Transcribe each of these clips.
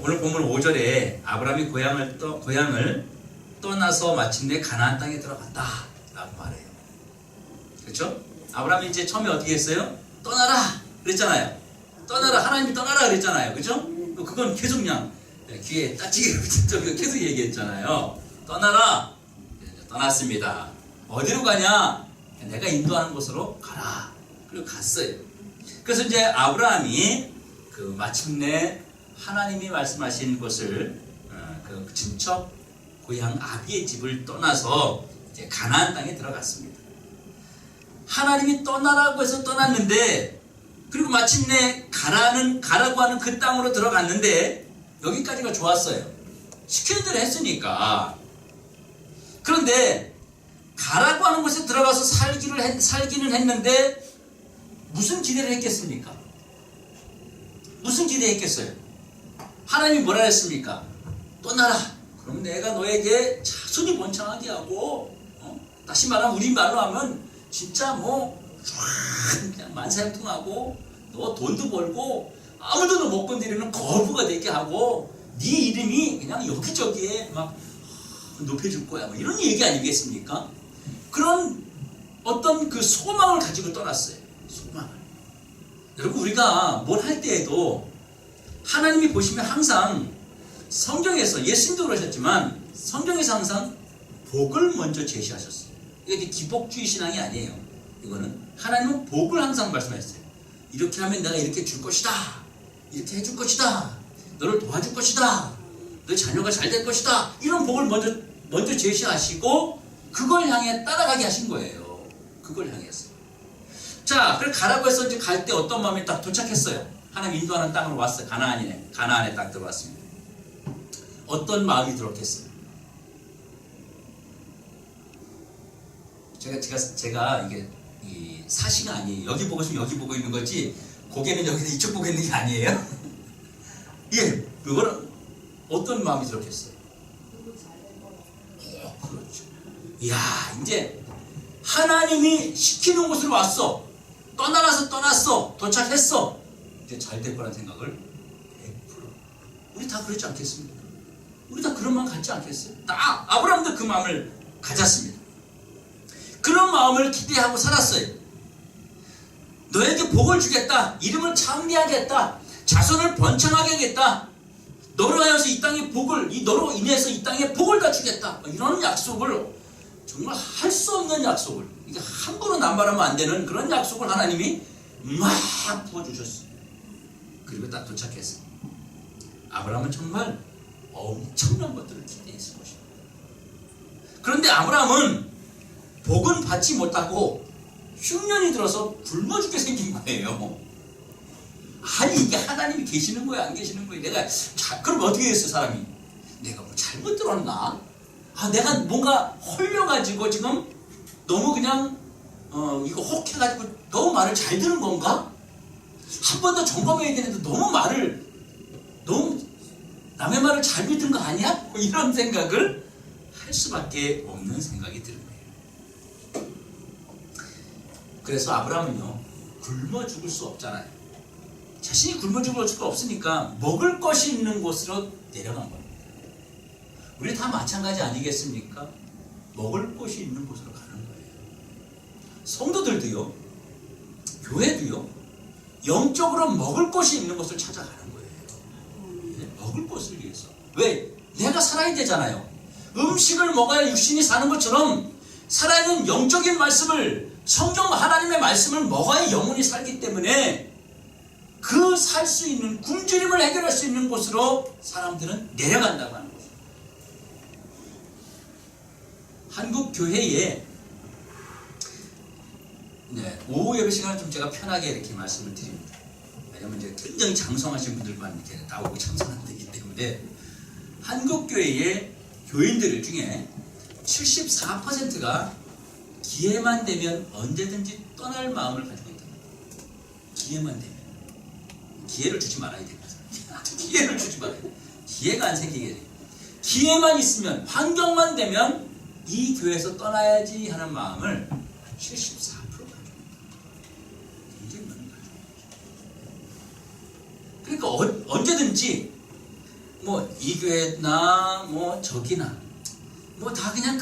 오늘 본문 5절에 아브라함이 고향을 떠나서 마침내 가나안 땅에 들어갔다 라고 말해요. 그렇죠? 아브라함이 이제 처음에 어떻게 했어요? 떠나라 그랬잖아요. 떠나라, 하나님이 떠나라 그랬잖아요. 그렇죠? 그건 계속 그냥 귀에 따지게 계속 얘기했잖아요. 떠나라. 떠났습니다. 어디로 가냐? 내가 인도하는 곳으로 가라. 그리고 갔어요. 그래서 이제 아브라함이 마침내 하나님이 말씀하신 곳을 그 친척 고향 아비의 집을 떠나서 이제 가나안 땅에 들어갔습니다. 하나님이 떠나라고 해서 떠났는데, 그리고 마침내 가라고 하는 그 땅으로 들어갔는데 여기까지가 좋았어요. 시키는 대로 했으니까. 그런데 가라고 하는 곳에 들어가서 살기는 했는데 무슨 기대를 했겠습니까? 무슨 기대했겠어요? 하나님이 뭐라 했습니까? 떠나라. 그럼 내가 너에게 자손이 번창하게 하고, 다시 말하면 우리 말로 하면 진짜 그냥 만사형통하고 너 돈도 벌고 아무도 못 건드리는 거부가 되게 하고 네 이름이 그냥 여기저기에 막 높여줄 거야. 이런 얘기 아니겠습니까? 그런 어떤 그 소망을 가지고 떠났어요. 소망을. 여러분, 우리가 뭘 할 때에도 하나님이 보시면 항상 성경에서, 예수님도 그러셨지만 성경에서 항상 복을 먼저 제시하셨어요. 이게 기복주의 신앙이 아니에요. 이거는 하나님은 복을 항상 말씀하셨어요. 이렇게 하면 내가 이렇게 줄 것이다. 이렇게 해줄 것이다. 너를 도와줄 것이다. 너 자녀가 잘 될 것이다. 이런 복을 먼저 제시하시고 그걸 향해 따라가게 하신 거예요. 그걸 향해서. 자, 그래 가라고 해서 이제 갈 때 어떤 마음이 딱 도착했어요. 하나님 인도하는 땅으로 왔어요. 가나안에 딱 들어왔습니다. 어떤 마음이 들었겠어요? 제가 이게 이 사시가 아니에요. 여기 보고 있으면 여기 보고 있는 거지, 고개는 여기서 이쪽 보고 있는 게 아니에요. 예, 그거는 어떤 마음이 들었겠어요? 그렇죠. 이야, 이제 하나님이 시키는 곳으로 왔어. 떠났어. 도착했어. 이제 잘 될 거란 생각을 100%. 우리 다 그렇지 않겠습니까? 우리 다 그런 마음 갖지 않겠어요? 아브라함도 그 마음을 가졌습니다. 그런 마음을 기대하고 살았어요. 너에게 복을 주겠다. 이름을 창대하겠다. 자손을 번창하게 하겠다. 너로 하여서 이 땅에 너로 인해서 이 땅에 복을 다 주겠다. 이런 약속을, 정말 할 수 없는 약속을, 이게 함부로 남발하면 안 되는 그런 약속을 하나님이 막 부어주셨어요. 그리고 딱 도착했어요. 아브라함은 정말 엄청난 것들을 기대했을 것입니다. 그런데 아브라함은 복은 받지 못하고 흉년이 들어서 굶어 죽게 생긴 거예요. 아니, 이게 하나님이 계시는 거야, 안 계시는 거야? 그럼 어떻게 했어, 사람이? 내가 뭐 잘못 들었나? 내가 뭔가 홀려가지고 지금 너무 그냥 이거 혹해가지고 너무 말을 잘 듣는 건가? 한 번 더 점검해야 되는데 너무 남의 말을 잘 믿은 거 아니야? 이런 생각을 할 수밖에 없는 생각이 드는 거예요. 그래서 아브라함은요, 굶어 죽을 수 없잖아요. 자신이 굶어 죽을 수가 없으니까 먹을 것이 있는 곳으로 내려간 겁니다. 우리 다 마찬가지 아니겠습니까? 먹을 곳이 있는 곳으로 가는 거예요. 성도들도요, 교회도요, 영적으로 먹을 곳이 있는 곳을 찾아가는 거예요. 먹을 곳을 위해서. 왜? 내가 살아야 되잖아요. 음식을 먹어야 육신이 사는 것처럼 살아있는 영적인 말씀을, 성경 하나님의 말씀을 먹어야 영혼이 살기 때문에 그 살 수 있는, 굶주림을 해결할 수 있는 곳으로 사람들은 내려간다고 하는 거죠. 한국 교회에 오후 예배 시간을 좀 제가 편하게 이렇게 말씀을 드립니다. 왜냐면 이제 굉장히 장성하신 분들만 이렇게 나오고 참선하기 때문에 한국 교회의 교인들 중에 74%가 기회만 되면 언제든지 떠날 마음을 가지고 있다. 기회만 되면. 기회를 주지 말아야 됩니다. 기회를 주지 말아야 돼요. 기회가 안 생기게 돼요. 기회만 있으면, 환경만 되면 이 교회에서 떠나야지 하는 마음을 74% 가지고 있다. 굉장히 많이 가지고 있다. 그러니까 언제든지 뭐 이 교회나 뭐 저기나 뭐 다 그냥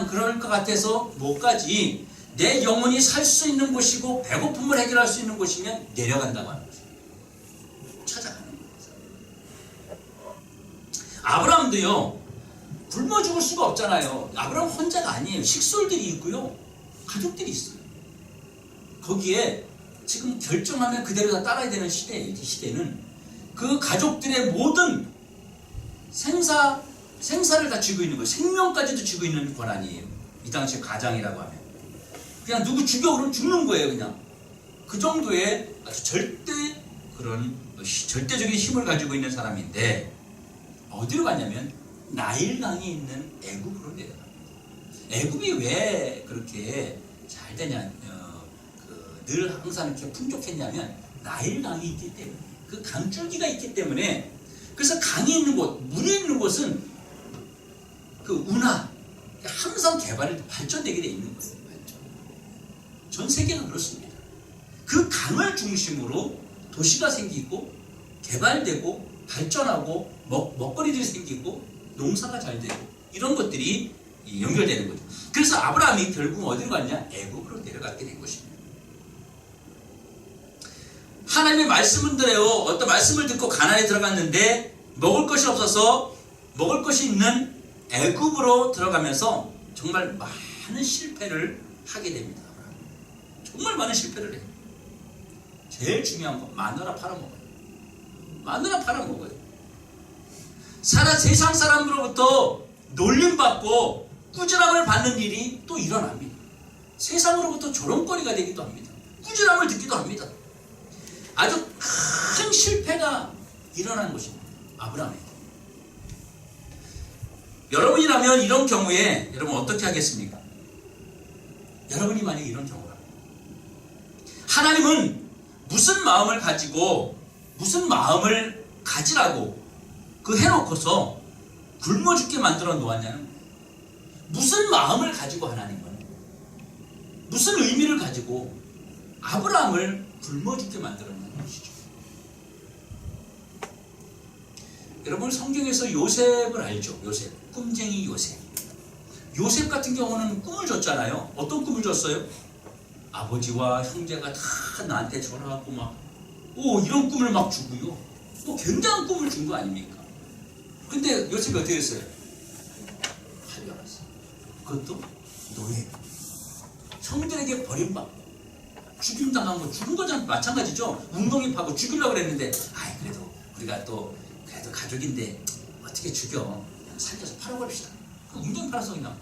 그럴 것 같아서 못 가지. 내 영혼이 살 수 있는 곳이고 배고픔을 해결할 수 있는 곳이면 내려간다고 하는 거죠. 찾아가는 거죠. 아브라함도요, 굶어 죽을 수가 없잖아요. 아브라함 혼자가 아니에요. 식솔들이 있고요, 가족들이 있어요. 거기에 지금 결정하면 그대로 다 따라야 되는 시대예요. 이 시대는 그 가족들의 모든 생사를 다 쥐고 있는 거예요. 생명까지도 쥐고 있는 권한이에요. 이 당시에 가장이라고 하면 그냥 누구 죽여 그러면 죽는 거예요. 그냥 그 정도의 아주 절대적인 힘을 가지고 있는 사람인데, 어디로 갔냐면 나일강이 있는 애굽으로 내려갑니다. 애굽이 왜 그렇게 잘 되냐, 늘 항상 이렇게 풍족했냐면 나일강이 있기 때문에, 그 강줄기가 있기 때문에. 그래서 강이 있는 곳, 물이 있는 곳은 그 운하, 항상 발전되게 돼 있는 거예요. 발전. 전 세계가 그렇습니다. 그 강을 중심으로 도시가 생기고 개발되고 발전하고 먹거리들이 생기고 농사가 잘 되고 이런 것들이 연결되는 거죠. 그래서 아브라함이 결국 어디로 갔냐? 애굽으로 내려가게 된 것입니다. 하나님의 말씀은 들어요. 어떤 말씀을 듣고 가나안에 들어갔는데 먹을 것이 없어서 먹을 것이 있는 애굽으로 들어가면서 정말 많은 실패를 하게 됩니다. 정말 많은 실패를 해요. 제일 중요한 건 마누라 팔아먹어요. 마누라 팔아먹어요. 세상 사람으로부터 놀림받고 꾸지람을 받는 일이 또 일어납니다. 세상으로부터 조롱거리가 되기도 합니다. 꾸지람을 듣기도 합니다. 아주 큰 실패가 일어난 것입니다. 아브라함에게. 여러분이라면 이런 경우에 여러분 어떻게 하겠습니까? 여러분이 만약에 이런 경우라, 하나님은 무슨 마음을 가지고 무슨 마음을 가지라고 그 해놓고서 굶어 죽게 만들어 놓았냐는 거예요. 무슨 마음을 가지고 하나님은 무슨 의미를 가지고 아브라함을 굶어 죽게 만들었냐는 것이죠. 여러분, 성경에서 요셉을 알죠? 요셉, 꿈쟁이 요셉. 요셉 같은 경우는 꿈을 줬잖아요. 어떤 꿈을 줬어요? 아버지와 형제가 다 나한테 전화하고 이런 꿈을 막 주고요. 굉장한 꿈을 준 거 아닙니까? 근데 요셉이 어떻게 했어요? 팔려났어요. 그것도 노예. 형들에게 버림받고 죽임당한 거, 죽은 거랑 마찬가지죠. 웅덩이 파고 죽이려고 그랬는데, 그래도 우리가 그래도 가족인데 어떻게 죽여? 그냥 살려서 팔아버립시다. 웅덩이 팔아서 그냥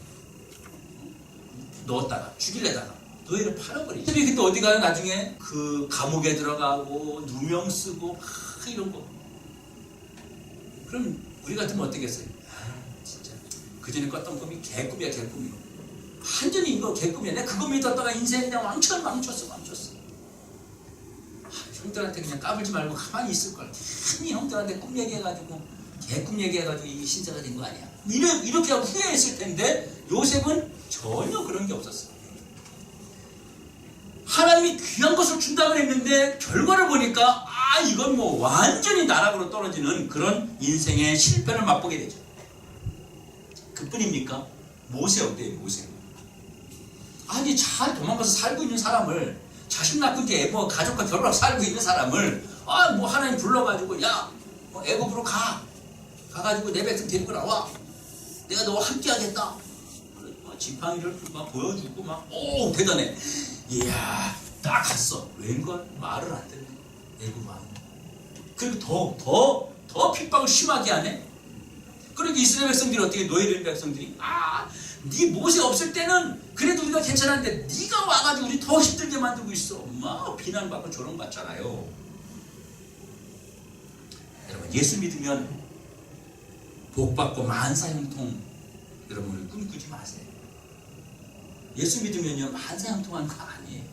넣었다가 죽이려다가 노예를 팔아버리죠. 요셉이 그때 어디 가요? 나중에 그 감옥에 들어가고 누명 쓰고 이런 거. 그럼 우리 같으면 어떻겠어요? 진짜 그 전에 꿨던 꿈이 개꿈이야, 개꿈이고. 완전히 이거 개꿈이야. 내가 그거 믿었다가 인생 그냥 망쳤어. 형들한테 그냥 까불지 말고 가만히 있을걸. 괜히 형들한테 꿈 얘기해가지고 개꿈 얘기해가지고 이게 신자가 된 거 아니야. 이렇게 하고 후회했을 텐데 요셉은 전혀 그런 게 없었어요. 하나님이 귀한 것을 준다고 했는데 결과를 보니까 이건 완전히 나락으로 떨어지는 그런 인생의 실패를 맛보게 되죠. 그뿐입니까? 모세 어때요? 모세. 잘 도망가서 살고 있는 사람을, 자식 낳고 이제 가족과 결혼하고 살고 있는 사람을 하나님 불러가지고 애굽으로 가가지고 내 백성 데리고 나와, 내가 너와 함께 하겠다. 지팡이를 막 보여주고 대단해. 이야, 딱 갔어. 웬걸 말을 안 듣네. 애굽 왕. 그리고 더 핍박을 심하게 하네. 그러니까 이스라엘 백성들이 어떻게, 노예된 백성들이 네 모세 없을 때는 그래도 우리가 괜찮았는데 네가 와가지고 우리 더 힘들게 만들고 있어. 비난받고 조롱받잖아요. 여러분, 예수 믿으면 복받고 만사형통, 여러분을 꿈꾸지 마세요. 예수 믿으면요 만사형통한 거 아니에요.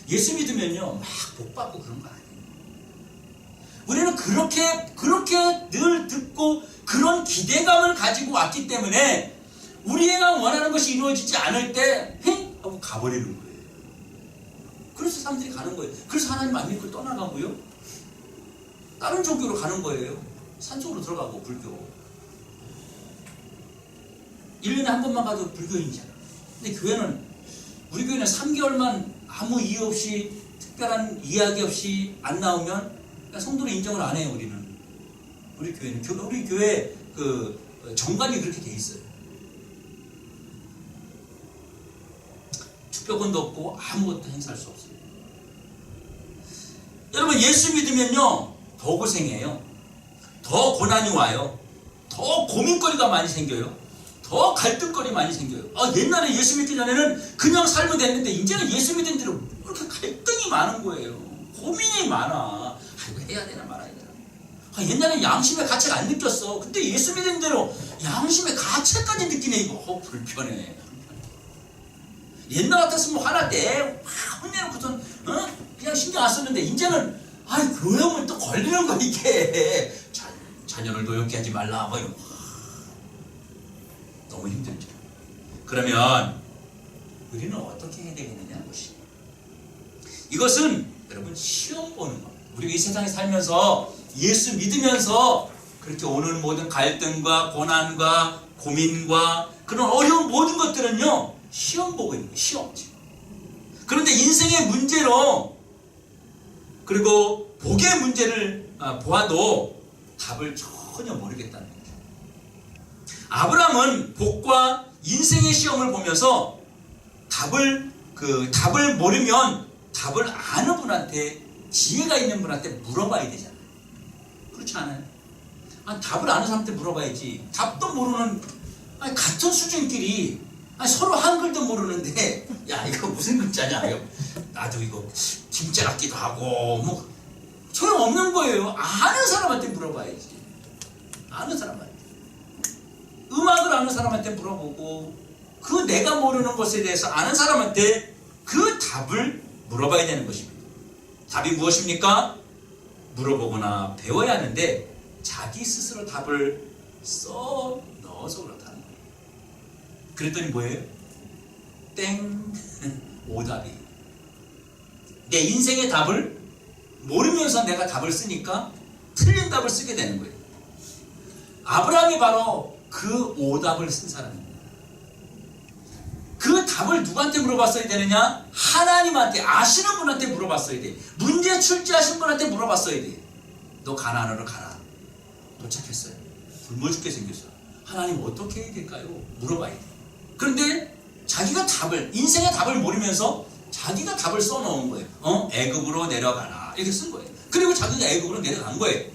예수 믿으면요 막 복받고 그런 거 아니에요. 우리는 그렇게 늘 듣고 그런 기대감을 가지고 왔기 때문에 우리가 원하는 것이 이루어지지 않을 때 행 하고 가버리는 거예요. 그래서 사람들이 가는 거예요. 그래서 하나님 안 믿고 떠나가고요. 다른 종교로 가는 거예요. 산속으로 들어가고 불교. 1년에 한 번만 가도 불교인이잖아. 근데 교회는 우리 교회는 3개월만 아무 이유 없이 특별한 이야기 없이 안 나오면 그냥 성도를 인정을 안 해요. 우리 교회는 우리 교회 그 정관이 그렇게 돼 있어요. 투표권도 없고 아무것도 행사할 수 없어요. 여러분 예수 믿으면요 더 고생해요. 더 고난이 와요. 더 고민거리가 많이 생겨요. 더 갈등거리 많이 생겨요. 옛날에 예수 믿기 전에는 그냥 살면 됐는데 이제는 예수 믿은 대로 이렇게 갈등이 많은 거예요. 고민이 많아. 이거 해야 되나 말아야 되나. 옛날에 양심의 가치를 안 느꼈어. 근데 예수 믿은 대로 양심의 가치까지 느끼네. 이거 불편해. 옛날 같았으면 화날 때 혼내놓고선 그냥 신경 안 썼는데 이제는 교회 오면 또 걸리는 거 이게. 자녀를 노엽게 하지 말라 뭐 이런. 너무 힘들죠. 그러면 우리는 어떻게 해야 되겠느냐는 것이. 이것은 여러분 시험 보는 거. 우리가 이 세상에 살면서 예수 믿으면서 그렇게 오는 모든 갈등과 고난과 고민과 그런 어려운 모든 것들은요 시험 보고 있는 거예요. 시험지. 그런데 인생의 문제로 그리고 복의 문제를 보아도 답을 전혀 모르겠다는 거죠. 아브라함은 복과 인생의 시험을 보면서 답을 모르면 답을 아는 분한테 지혜가 있는 분한테 물어봐야 되잖아요. 그렇지 않아요? 답을 아는 사람한테 물어봐야지. 답도 모르는 같은 수준끼리 서로 한글도 모르는데 야 이거 무슨 글자냐 나도 이거 김자 같기도 하고 뭐 소용없는 거예요. 아는 사람한테 물어봐야지. 아는 사람한테. 음악을 아는 사람한테 물어보고 그 내가 모르는 것에 대해서 아는 사람한테 그 답을 물어봐야 되는 것입니다. 답이 무엇입니까? 물어보거나 배워야 하는데 자기 스스로 답을 써 넣어서 그렇다는 거예요. 그랬더니 뭐예요? 땡 오답이. 내 인생의 답을 모르면서 내가 답을 쓰니까 틀린 답을 쓰게 되는 거예요. 아브라함이 바로 그 오답을 쓴 사람입니다. 그 답을 누구한테 물어봤어야 되느냐? 하나님한테, 아시는 분한테 물어봤어야 돼. 문제 출제하신 분한테 물어봤어야 돼. 너 가나안으로 가라. 도착했어요. 굶어 죽게 생겼어. 하나님 어떻게 해야 될까요? 물어봐야 돼. 그런데 자기가 인생의 답을 모르면서 자기가 답을 써놓은 거예요. 애굽으로 내려가라. 이렇게 쓴 거예요. 그리고 자기가 애굽으로 내려간 거예요.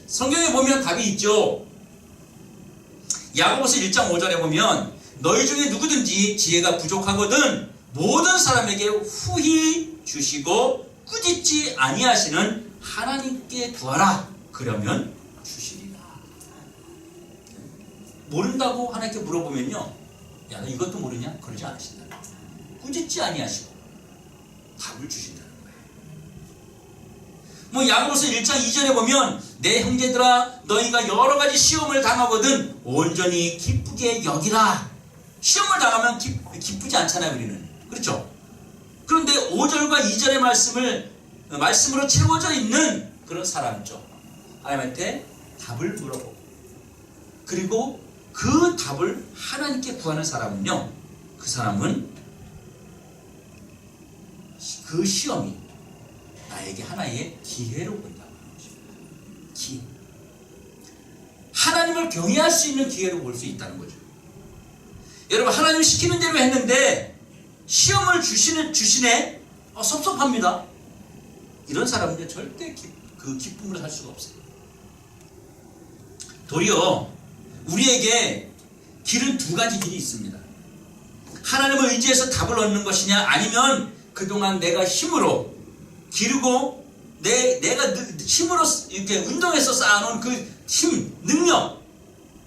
성경에 보면 답이 있죠. 야고보서 1장 5절에 보면 너희 중에 누구든지 지혜가 부족하거든 모든 사람에게 후히 주시고 꾸짖지 아니하시는 하나님께 구하라. 그러면 주시리라. 모른다고 하나님께 물어보면요, 야 너 이것도 모르냐? 그러지 않으신다. 꾸짖지 아니하시고 답을 주신다는 거예요. 뭐 야고보서 1장 2절에 보면 내 형제들아 너희가 여러 가지 시험을 당하거든 온전히 기쁘게 여기라. 시험을 당하면 기쁘지 않잖아요, 우리는. 그렇죠? 그런데 5절과 2절의 말씀으로 채워져 있는 그런 사람이죠. 하나님한테 답을 물어보고 그리고 그 답을 하나님께 구하는 사람은요, 그 사람은 그 시험이 나에게 하나의 기회로 본다는 거죠. 기회. 하나님을 경외할 수 있는 기회로 볼 수 있다는 거죠. 여러분, 하나님 시키는 대로 했는데 시험을 주시네 섭섭합니다. 이런 사람은 절대 그 기쁨으로 살 수가 없어요. 도리어 우리에게 길은 두 가지 길이 있습니다. 하나님을 의지해서 답을 얻는 것이냐, 아니면 그동안 내가 힘으로 기르고 내가 힘으로 이렇게 운동해서 쌓아놓은 그 힘, 능력,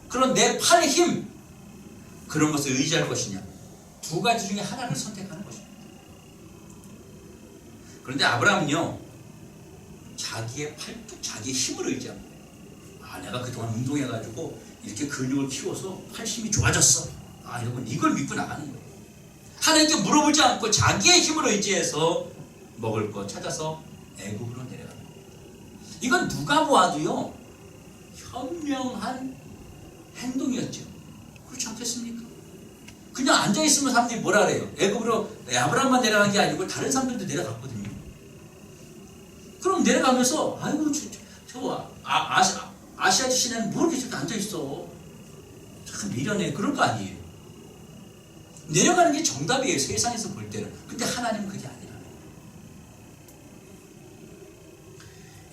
그런 내 팔의 힘, 그런 것을 의지할 것이냐. 두 가지 중에 하나를 선택하는 것입니다. 그런데 아브라함은요, 자기의 팔뚝, 자기의 힘을 의지합니다. 내가 그동안 운동해가지고 이렇게 근육을 키워서 팔 힘이 좋아졌어. 여러분, 이걸 믿고 나가는 거예요. 하나님께 물어보지 않고 자기의 힘을 의지해서 먹을 거 찾아서 애굽으로 내려가는 거예요. 이건 누가 보아도요 현명한 행동이었죠. 그렇지 않겠습니까? 그냥 앉아있으면 사람들이 뭐라 그래요? 애굽으로 아브라함만 내려간 게 아니고 다른 사람들도 내려갔거든요. 그럼 내려가면서 아이고 아시아 지시는 뭐 이렇게 저렇게 앉아있어, 참 미련해, 그럴 거 아니에요. 내려가는 게 정답이에요, 세상에서 볼 때는. 근데 하나님은 그게 아니라.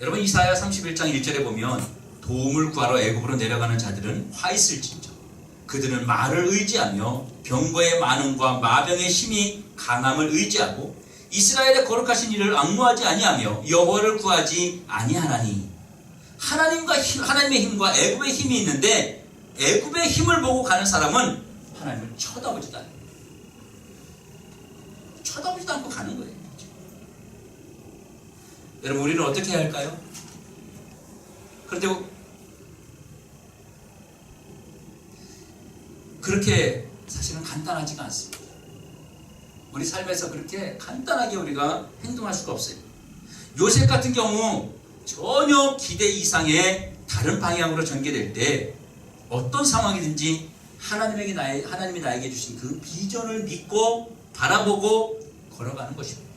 여러분 이사야 31장 1절에 보면 도움을 구하러 애굽으로 내려가는 자들은 화 있을진저 그들은 말을 의지하며 병거의 많음과 마병의 힘이 강함을 의지하고 이스라엘의 거룩하신 이를 앙무하지 아니하며 여호와를 구하지 아니하나니. 하나님의 힘과 애굽의 힘이 있는데 애굽의 힘을 보고 가는 사람은 하나님을 쳐다보지도 않아요. 쳐다보지도 않고 가는 거예요. 여러분 우리는 어떻게 해야 할까요? 그런데 그렇게 사실은 간단하지가 않습니다. 우리 삶에서 그렇게 간단하게 우리가 행동할 수가 없어요. 요셉 같은 경우 전혀 기대 이상의 다른 방향으로 전개될 때 어떤 상황이든지 하나님이 나에게 주신 그 비전을 믿고 바라보고 걸어가는 것입니다.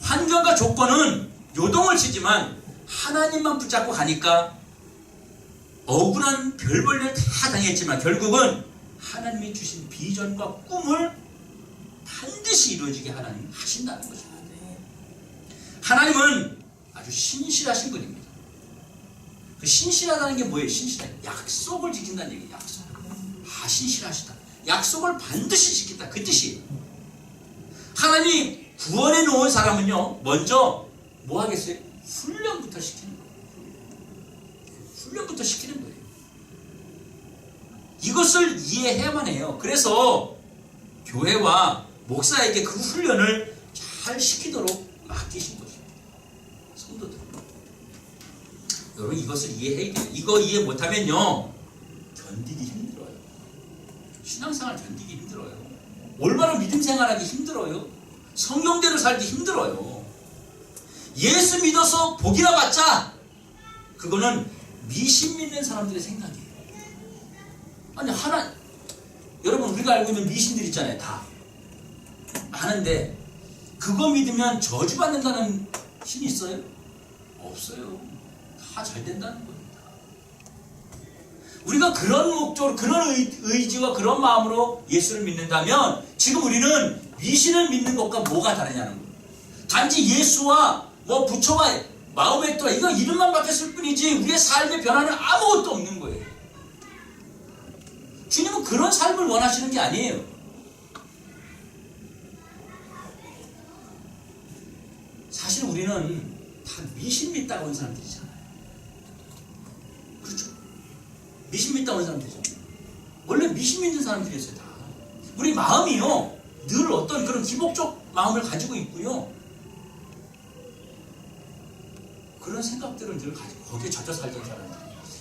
환경과 조건은 요동을 치지만 하나님만 붙잡고 가니까 억울한 별볼일 다 당했지만 결국은 하나님이 주신 비전과 꿈을 반드시 이루어지게 하나님이 하신다는 것입니다. 하나님은 아주 신실하신 분입니다. 그 신실하다는 게 뭐예요? 신실한 약속을 지킨다는 얘기예요. 약속. 신실하시다. 약속을 반드시 지킨다. 그 뜻이에요. 하나님이 구원해 놓은 사람은요 먼저 뭐 하겠어요? 훈련부터 시키는 거예요. 훈련부터 시키는 거예요. 이것을 이해해야만 해요. 그래서 교회와 목사에게 그 훈련을 잘 시키도록 맡기신 것입니다. 성도들. 여러분 이것을 이해해야 돼요. 이거 이해 못하면요 견디기 힘들어요. 신앙생활 견디기 힘들어요. 올바른 믿음 생활하기 힘들어요. 성경대로 살기 힘들어요. 예수 믿어서 복이나 받자, 그거는 미신 믿는 사람들의 생각이에요. 아니 여러분 우리가 알고 있는 미신들 있잖아요. 다 많은데 그거 믿으면 저주받는다는 신이 있어요? 없어요. 다 잘 된다는 겁니다. 우리가 그런 목적으로 그런 의지와 그런 마음으로 예수를 믿는다면 지금 우리는 미신을 믿는 것과 뭐가 다르냐는 거예요. 단지 예수와 부처와 마호메트와 이거 이름만 바뀌었을 뿐이지 우리의 삶의 변화는 아무것도 없는 거예요. 주님은 그런 삶을 원하시는 게 아니에요. 사실 우리는 다 미신 믿다고 온 사람들이잖아요. 그렇죠? 미신 믿다고 온 사람들이잖아요. 원래 미신 믿는 사람들이었어요. 다. 우리 마음이요 늘 어떤 그런 기복적 마음을 가지고 있고요. 그런 생각들을 늘 가지고 거기에 젖어 살던 사람들.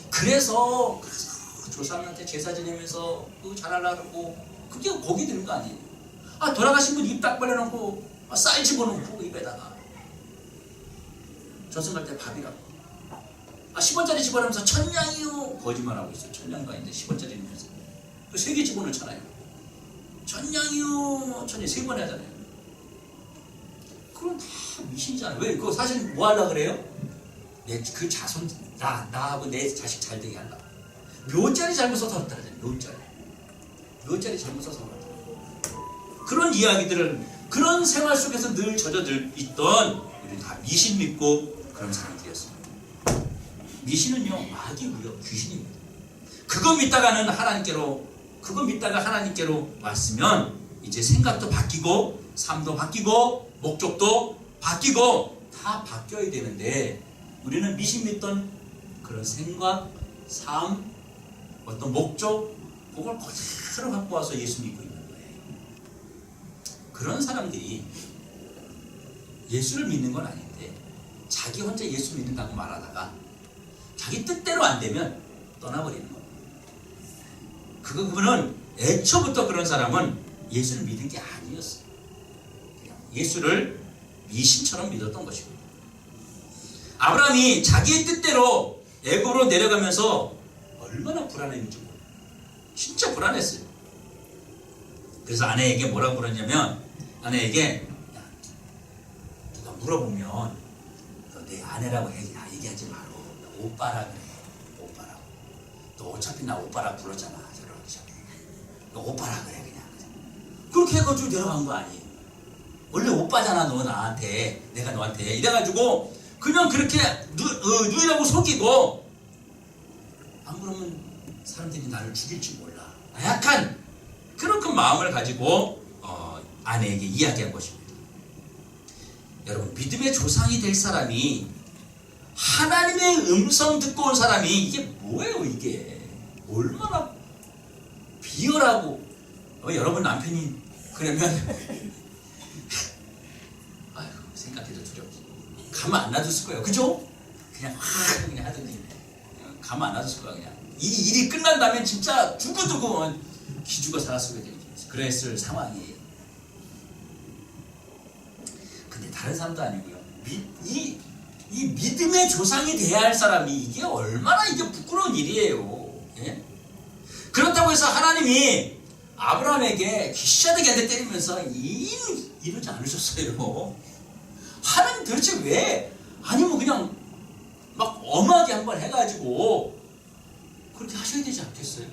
그래서 조상한테 제사 지내면서 그거 잘하려고 그게 거기 드는 거 아니에요. 돌아가신 분 입 딱 벌려놓고 쌀 집어넣고 입에다가 저승 갈 때 밥이라고 10원짜리 집어넣으면서 천냥이요 거짓말하고 있어요. 천냥도 아닌데 10원짜리 넣으면서 그 3개 집어넣잖아요. 천냥이요 천냥 3번 하잖아요. 그건 다 미신이잖아요. 왜? 그거 사실 뭐 하려고 그래요? 그 자손 나하고 내 자식 잘 되게 하려고. 묘자리 잘못 써서 그렇다잖아요. 묘자리 잘못 써서 그렇다. 그런 이야기들을 그런 생활 속에서 늘 젖어 있던 우리 다 미신 믿고 그런 사람들이었습니다. 미신은요 마귀고요 귀신입니다. 그거 믿다가 하나님께로 왔으면 이제 생각도 바뀌고 삶도 바뀌고 목적도 바뀌고 다 바뀌어야 되는데 우리는 미신 믿던 그런 생각, 삶, 어떤 목적 그걸 그대로 갖고 와서 예수 믿고 있는 거예요. 그런 사람들이 예수를 믿는 건 아닌데 자기 혼자 예수 믿는다고 말하다가 자기 뜻대로 안 되면 떠나버리는 겁니다. 그분은 애초부터 그런 사람은 예수를 믿은 게 아니었어요. 그냥 예수를 미신처럼 믿었던 것입니다. 아브라함이 자기의 뜻대로 애굽으로 내려가면서 얼마나 불안했는지 몰라요. 진짜 불안했어요. 그래서 아내에게 뭐라고 그러냐면, 아내에게 야, 누가 물어보면 너 내 아내라고 얘기하지 말고 오빠라 그래. 오빠라고. 너 어차피 나 오빠라 불렀잖아. 저러기 전에. 너 오빠라 그래 그냥. 그렇게 해가지고 내려간 거 아니에요. 원래 오빠잖아 너 나한테. 내가 너한테. 이래가지고 그냥 그렇게 누이라고 속이고, 안 그러면 사람들이 나를 죽일지 몰라. 약간 그런 큰 마음을 가지고 아내에게 이야기한 것입니다. 여러분, 믿음의 조상이 될 사람이, 하나님의 음성 듣고 온 사람이, 이게 뭐예요 이게. 얼마나 비열하고. 여러분 남편이 그러면 아유, 생각해도 두렵지. 가만 안 놔뒀을 거예요. 그죠? 그냥 확 그냥 하더니 가만 안 놔뒀을 거야. 그냥 일이 끝난 다음에 진짜 두고두고 기죽어 살았어야 되겠지. 그랬을 상황이에요. 근데 다른 사람도 아니고요. 이 믿음의 조상이 돼야 할 사람이, 이게 얼마나 이게 부끄러운 일이에요. 예? 그렇다고 해서 하나님이 아브라함에게 기시하게 한 대 때리면서 이러지 않으셨어요. 하나님 도대체 왜, 아니면 그냥 막 엄하게 한번 해가지고 그렇게 하셔야 되지 않겠어요?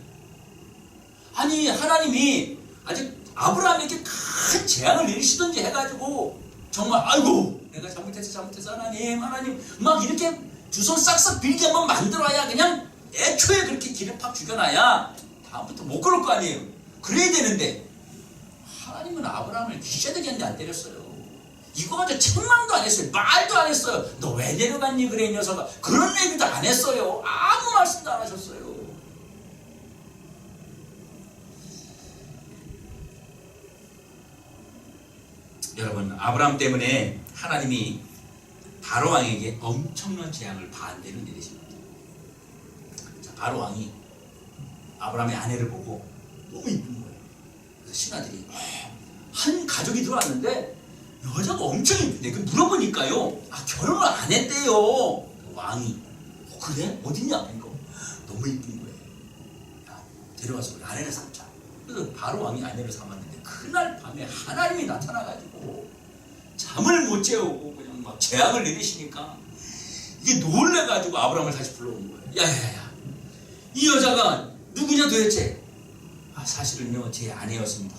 아니, 하나님이 아직 아브라함에게 큰 재앙을 내리시든지 해가지고 정말 아이고 내가 잘못해서 하나님 막 이렇게 두 손 싹싹 빌게 한번 만들어야, 그냥 애초에 그렇게 기를 팍 죽여놔야 다음부터 못 그럴 거 아니에요. 그래야 되는데 하나님은 아브라함을 기셔되게 했는데 안 때렸어요. 이거 가지고 책망도 안 했어요. 말도 안 했어요. 너 왜 내려갔니 그래 이 녀석아. 그런 얘기도 안 했어요. 아무 말씀도 안 하셨어요. 여러분, 아브라함 때문에 하나님이 바로 왕에게 엄청난 재앙을 반대로 내리십니다. 자, 바로 왕이 아브라함의 아내를 보고 너무 이쁜 거예요. 그래서 신하들이 한 가족이 들어왔는데 여자가 엄청 이쁜데, 그 물어보니까요, 결혼을 안 했대요. 왕이. 그래? 어딨냐? 이거 너무 이쁜 거예요. 야, 데려와서 우리 아내를 삼자. 그래서 바로 왕이 아내를 삼았는데, 그날 밤에 하나님이 나타나가지고 잠을 못 재우고 그냥 막 재앙을 내리시니까 이게 놀래가지고 아브라함을 다시 불러온 거예요. 야야야, 이 여자가 누구냐 도대체? 사실은요, 제 아내였습니다.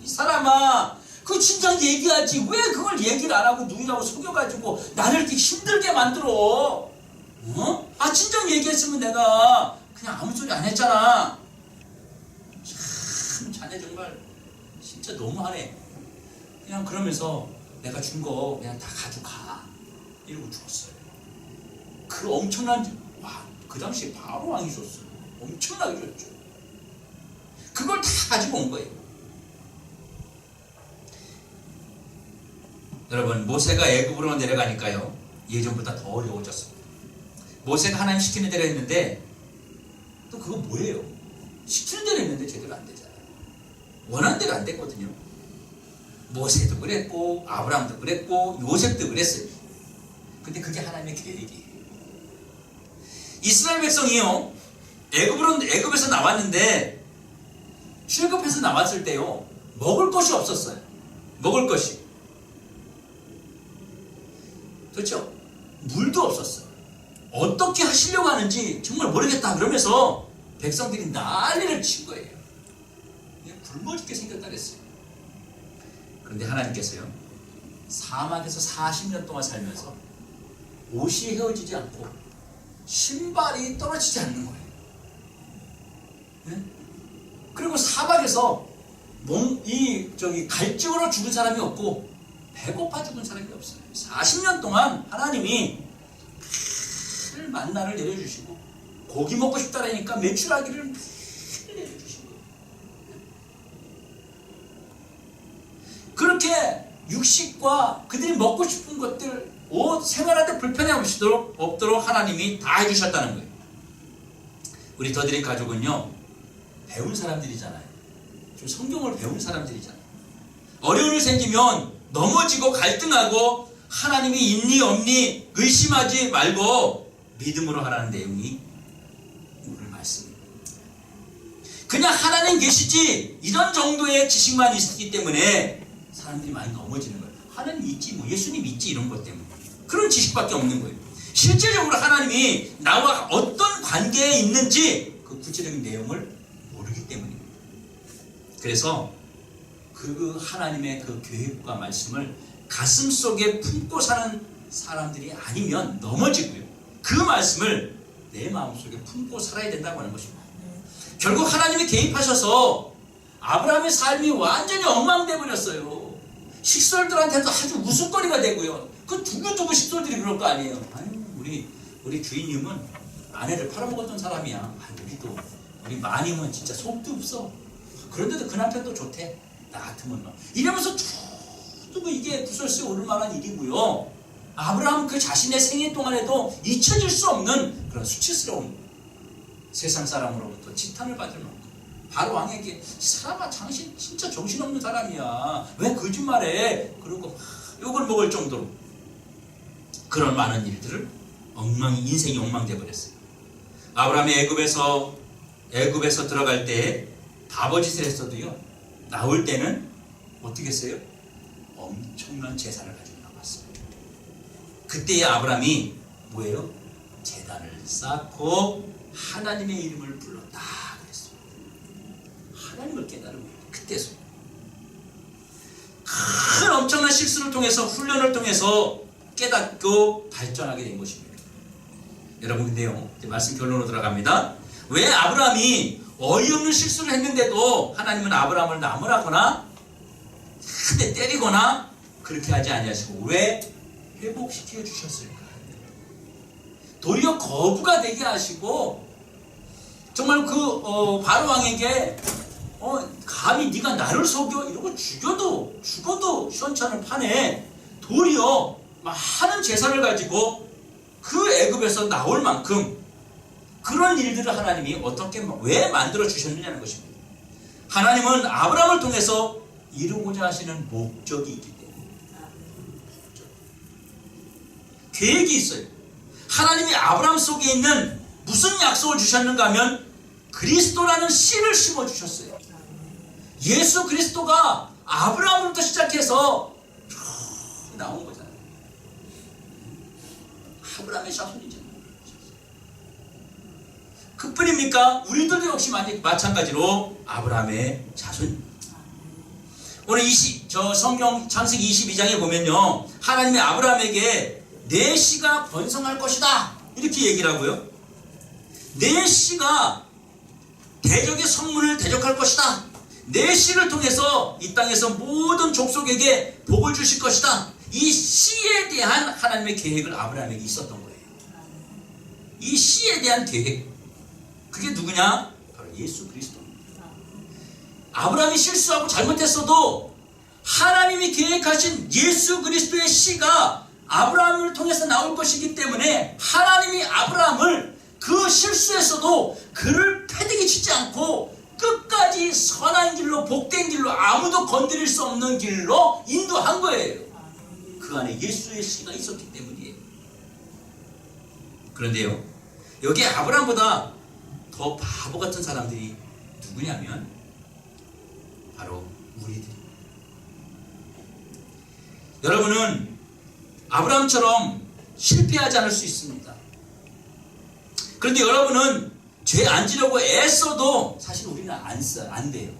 이 사람아, 그 진작 얘기하지 왜 그걸 얘기를 안 하고 누구냐고 속여가지고 나를 이렇게 힘들게 만들어? 진작 얘기했으면 내가 그냥 아무 소리 안 했잖아. 참, 자네 정말 진짜 너무하네. 그냥 그러면서 내가 준 거 그냥 다 가져가 이러고 죽었어요. 그 엄청난, 그 당시에 바로 왕이 줬어요. 엄청나게 줬죠. 그걸 다 가지고 온 거예요. 여러분, 모세가 애굽으로 내려가니까요, 예전보다 더 어려워졌습니다. 모세가 하나님 시키는 대로 했는데, 또 그거 뭐예요? 시키는 대로 했는데 제대로 안 되잖아요. 원하는 대로 안 됐거든요. 모세도 그랬고 아브라함도 그랬고 요셉도 그랬어요. 근데 그게 하나님의 계획이에요. 이스라엘 백성이요, 애굽에서 나왔는데, 출애굽해서 나왔을 때요, 먹을 것이 없었어요. 먹을 것이. 그렇죠? 물도 없었어요. 어떻게 하시려고 하는지 정말 모르겠다 그러면서 백성들이 난리를 친 거예요. 그냥 굶어 죽게 생겼다 그랬어요. 그런데 하나님께서요, 사막에서 40년 동안 살면서 옷이 헤어지지 않고 신발이 떨어지지 않는 거예요. 네? 그리고 사막에서 갈증으로 죽은 사람이 없고 배고파 죽은 사람이 없어요. 40년 동안 하나님이 늘 만나를 내려주시고, 고기 먹고 싶다라니까 메추라기를 내려주시고, 그렇게 육식과 그들이 먹고 싶은 것들, 옷, 생활하는데 불편함 없도록 하나님이 다 해주셨다는 거예요. 우리 더드림 가족은요, 배운 사람들이잖아요. 좀 성경을 배운 사람들이잖아요. 어려운 일 생기면 넘어지고 갈등하고 하나님이 있니 없니 의심하지 말고 믿음으로 하라는 내용이 오늘 말씀입니다. 그냥 하나님 계시지 이런 정도의 지식만 있기 때문에 사람들이 많이 넘어지는 거예요. 하나님 있지, 뭐 예수님 있지, 이런 것 때문에. 그런 지식밖에 없는 거예요. 실제적으로 하나님이 나와 어떤 관계에 있는지 그 구체적인 내용을 모르기 때문입니다. 그래서 그 하나님의 그 계획과 말씀을 가슴 속에 품고 사는 사람들이 아니면 넘어지고요. 그 말씀을 내 마음속에 품고 살아야 된다고 하는 것입니다. 결국 하나님이 개입하셔서 아브라함의 삶이 완전히 엉망돼 버렸어요. 식솔들한테도 아주 웃음거리가 되고요. 그 두고두고 식솔들이 그럴 거 아니에요. 아유, 우리 주인님은 아내를 팔아먹었던 사람이야. 아유, 우리 마님은 진짜 속도 없어. 그런데도 그 남편도 좋대. 나 같으면 막 이러면서 두고 이게 구설수에 오를 만한 일이고요. 아브라함은 그 자신의 생애 동안에도 잊혀질 수 없는 그런 수치스러운 세상 사람으로부터 지탄을 받을 만큼 바로 왕에게 사람아 당신 진짜 정신없는 사람이야. 왜 거짓말해? 그러고 막 욕을 먹을 정도로 그런 많은 일들을 인생이 엉망돼 버렸어요. 아브라함이 애굽에서 들어갈 때 바보짓을 했어도요. 나올 때는 어떻게 했어요? 엄청난 재산을 가지고 나왔어요. 그때의 아브라함이 뭐예요? 제단을 쌓고 하나님의 이름을 불렀다 그랬어요. 하나님을 깨달은 거예요. 그때서 큰 엄청난 실수를 통해서 훈련을 통해서 깨닫고 발전하게 된 것입니다. 여러분 근데요, 이제 말씀 결론으로 들어갑니다. 왜 아브라함이 어이없는 실수를 했는데도 하나님은 아브라함을 나무라거나 한 대 때리거나 그렇게 하지 아니하시고 왜 회복시켜 주셨을까? 도리어 거부가 되게 하시고 정말 바로 왕에게 감히 네가 나를 속여 이러고 죽어도 시원찮은 판에 도리어 많은 재산을 가지고 그 애굽에서 나올 만큼 그런 일들을 하나님이 어떻게 왜 만들어 주셨느냐는 것입니다. 하나님은 아브라함을 통해서 이루고자 하시는 목적이 있기 때문에 계획이 있어요. 하나님이 아브라함 속에 있는 무슨 약속을 주셨는가 하면 그리스도라는 씨를 심어주셨어요. 예수 그리스도가 아브라함부터 시작해서 나온 거잖아요. 아브라함의 자손이잖아요. 그뿐입니까? 우리들도 역시 마찬가지로 아브라함의 자손입니다. 오늘 성경 창세기 22장에 보면요, 하나님이 아브라함에게 내 씨가 번성할 것이다 이렇게 얘기를 하고요, 내 씨가 대적의 성문을 대적할 것이다, 내 씨를 통해서 이 땅에서 모든 족속에게 복을 주실 것이다. 이 씨에 대한 하나님의 계획을 아브라함에게 있었던 거예요. 이 씨에 대한 계획, 그게 누구냐? 바로 예수 그리스도입니다. 아브라함이 실수하고 잘못했어도 하나님이 계획하신 예수 그리스도의 씨가 아브라함을 통해서 나올 것이기 때문에 하나님이 아브라함을 그 실수에서도 그를 패대기 치지 않고 끝까지 선한 길로, 복된 길로, 아무도 건드릴 수 없는 길로 인도한 거예요. 그 안에 예수의 씨가 있었기 때문이에요. 그런데요, 여기에 아브라함보다 더 바보 같은 사람들이 누구냐면 바로 우리들입니다. 여러분은 아브라함처럼 실패하지 않을 수 있습니다. 그런데 여러분은 죄 안 지려고 애써도 사실 우리는 안 돼요.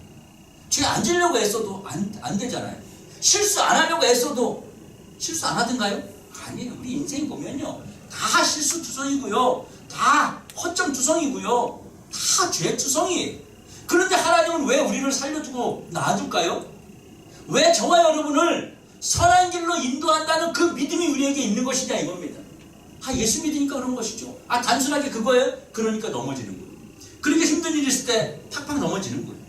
죄 안 지려고 애써도 안 되잖아요. 실수 안 하려고 애써도 실수 안 하던가요? 아니에요. 우리 인생 보면요, 다 실수투성이고요, 다 허점투성이고요, 다 죄투성이에요. 그런데 하나님은 왜 우리를 살려주고 놔둘까요? 왜 저와 여러분을 선한 길로 인도한다는 그 믿음이 우리에게 있는 것이냐 이겁니다. 예수 믿으니까 그런 것이죠. 단순하게 그거예요? 그러니까 넘어지는 거예요. 그러니까 힘든 일이 있을 때 팍팍 넘어지는 거예요.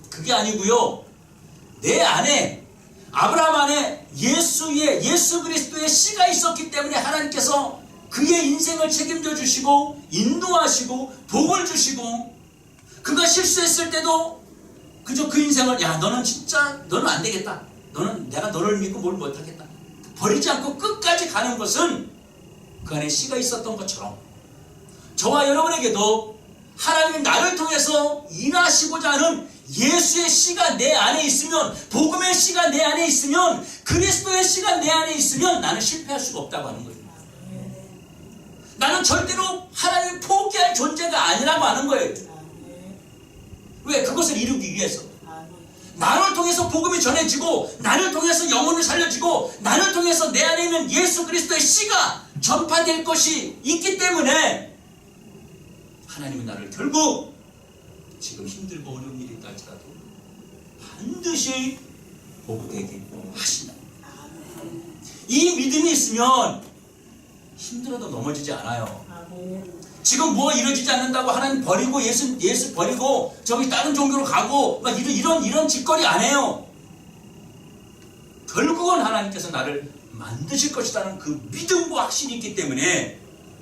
그게 아니고요, 내 안에, 아브라함 안에 예수 그리스도의 씨가 있었기 때문에 하나님께서 그의 인생을 책임져 주시고 인도하시고 복을 주시고, 그가 실수했을 때도 그저 그 인생을, 야 너는 진짜 너는 안 되겠다, 내가 너를 믿고 뭘 못하겠다, 버리지 않고 끝까지 가는 것은 그 안에 씨가 있었던 것처럼 저와 여러분에게도 하나님이 나를 통해서 일하시고자 하는 예수의 씨가 내 안에 있으면, 복음의 씨가 내 안에 있으면, 그리스도의 씨가 내 안에 있으면 나는 실패할 수가 없다고 하는 거예요. 나는 절대로 하나님을 포기할 존재가 아니라고 하는 거예요. 왜? 그것을 이루기 위해서. 나를 통해서 복음이 전해지고, 나를 통해서 영혼을 살려지고, 나를 통해서 내 안에 있는 예수 그리스도의 씨가 전파될 것이 있기 때문에 하나님은 나를 결국 지금 힘들고 어려운 일이 있다 할지라도 반드시 복되게 하신다. 이 믿음이 있으면 힘들어도 넘어지지 않아요. 지금 뭐 이루어지지 않는다고 하나님 버리고 예수 버리고 저기 다른 종교로 가고 막 이런 짓거리 안 해요. 결국은 하나님께서 나를 만드실 것이라는 그 믿음과 확신이 있기 때문에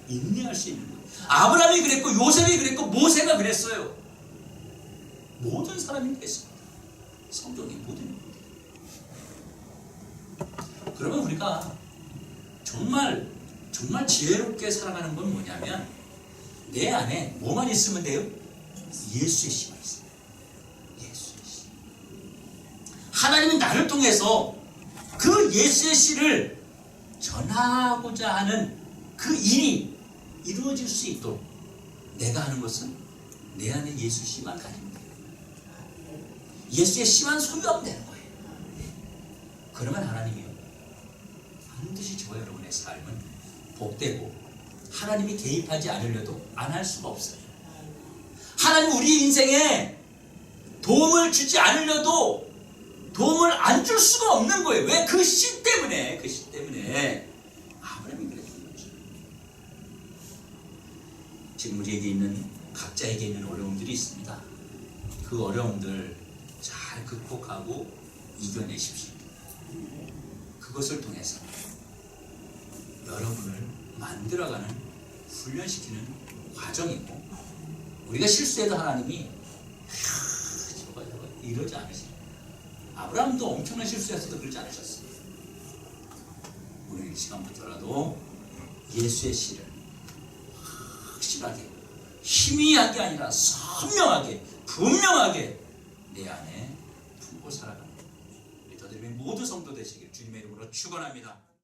인내할 수 있는 거예요. 아브라함이 그랬고 요셉이 그랬고 모세가 그랬어요. 모든 사람이 그랬습니다. 성경의 모든 분들. 그러면 우리가 정말 지혜롭게 살아가는 건 뭐냐면 내 안에 뭐만 있으면 돼요? 예수의 씨만 있어요. 예수의 씨. 하나님은 나를 통해서 그 예수의 씨를 전하고자 하는 그 일이 이루어질 수 있도록 내가 하는 것은 내 안에 예수 씨만 가지면 돼요. 예수의 씨만 소유하면 되는 거예요. 그러면 하나님이요 반드시 저와 여러분의 삶은 복되고 하나님이 개입하지 않으려도 안 할 수가 없어요. 하나님 우리 인생에 도움을 주지 않으려도 도움을 안 줄 수가 없는 거예요. 왜? 그 씨 때문에 아브라함이 그랬던 거죠. 지금 우리에게 있는 각자에게 있는 어려움들이 있습니다. 그 어려움들 잘 극복하고 이겨내십시오. 그것을 통해서 여러분을 만들어가는 훈련시키는 과정이고 우리가 실수해도 하나님이 저거 이러지 않으시죠. 아브라함도 엄청난 실수했어도 그러지 않으셨어요. 오늘 이 시간부터라도 예수의 씨를 확실하게 희미하게 아니라 선명하게 분명하게 내 안에 품고 살아가는 우리 저들의 모두 성도 되시길 주님의 이름으로 축원합니다.